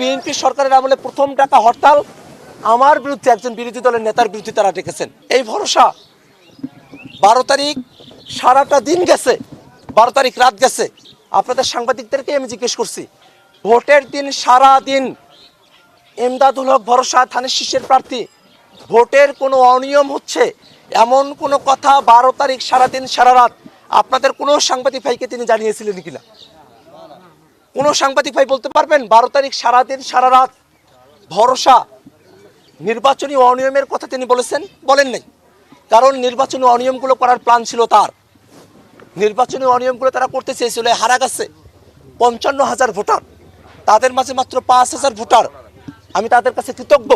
BNP সরকারের আমলে প্রথম ডাকা হরতাল আমার বিরুদ্ধে একজন বিরোধী দলের নেতার বিরুদ্ধে তারা ডেকেছেন। এই ভরসা 12 তারিখ সারাটা দিন গেছে, 12 তারিখ রাত গেছে। আপনাদের সাংবাদিকদেরকে আমি জিজ্ঞেস করছি, ভোটের দিন সারা দিন এমদাদুল হক ভরসা ধানের শীষের প্রার্থী, ভোটের কোনো অনিয়ম হচ্ছে এমন কোনো কথা 12 তারিখ সারাদিন সারা রাত আপনাদের কোনো সাংবাদিক ভাইকে তিনি জানিয়েছিলেন কিনা? কোনো সাংবাদিক ভাই বলতে পারবেন 12 তারিখ সারাদিন সারা রাত ভরসা নির্বাচনী অনিয়মের কথা তিনি বলেছেন? বলেন নাই। কারণ নির্বাচনী অনিয়মগুলো করার প্ল্যান ছিল তার। নির্বাচনী অনিয়মগুলো তারা করতে চেয়েছিল। হারা গেছে 55,000 ভোটার, তাদের মাঝে মাত্র 5,000 ভোটার। আমি তাদের কাছে কৃতজ্ঞ,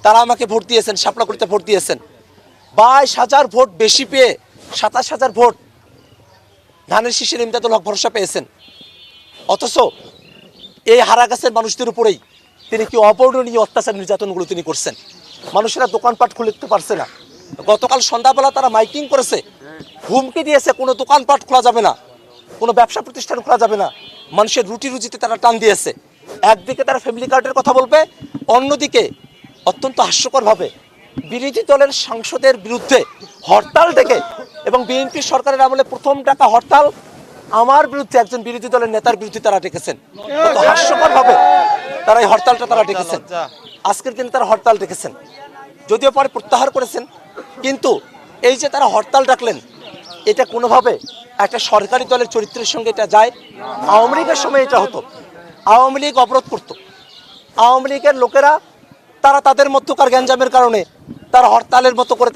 তারা আমাকে ভোট দিয়েছেন, শাপলাকুড়িতে ভোট দিয়েছেন। 22,000 ভোট বেশি পেয়ে 27,000 ভোট ধানের শীষের ইমদাদুল হক ভরসা পেয়েছেন। অথচ এই হারা গাছের মানুষদের উপরেই তিনি কি অবর্ণনীয় অত্যাচার নির্যাতনগুলো তিনি করছেন। মানুষেরা দোকানপাট খুলতে পারছে না। গতকাল সন্ধ্যাবেলা তারা মাইকিং করেছে, হুমকি দিয়েছে কোনো দোকানপাট খোলা যাবে না, কোনো ব্যবসা প্রতিষ্ঠান খোলা যাবে না। মানুষের রুটি রুজিতে তারা টান দিয়েছে। একদিকে তারা ফ্যামিলি কার্ডের কথা বলবে, অন্যদিকে অত্যন্ত হাস্যকরভাবে বিরোধী দলের সাংসদের বিরুদ্ধে হরতাল ডেকে, এবং বিএনপি সরকারের আমলে প্রথম ডাকা হরতাল আমার বিরুদ্ধে একজন বিরোধী দলের নেতার বিরুদ্ধে তারা ডেকেছেন। কত হাস্যকরভাবে তারা এই হরতালটা তারা ডেকেছেন। আজকের দিনে তারা হরতাল ডেকেছেন, যদিও পরে প্রত্যাহার করেছেন। কিন্তু এই যে তারা হরতাল ডাকলেন, এটা কোনোভাবে একটা সরকারি দলের চরিত্রের সঙ্গে এটা যায়? আওয়ামী লীগের সময় এটা হতো, আওয়ামী লীগ অবরোধ করতো, আওয়ামী লীগের লোকেরা তারা তাদের মধ্যকার গ্যাঞ্জামের কারণে তারা হরতালের মতো করে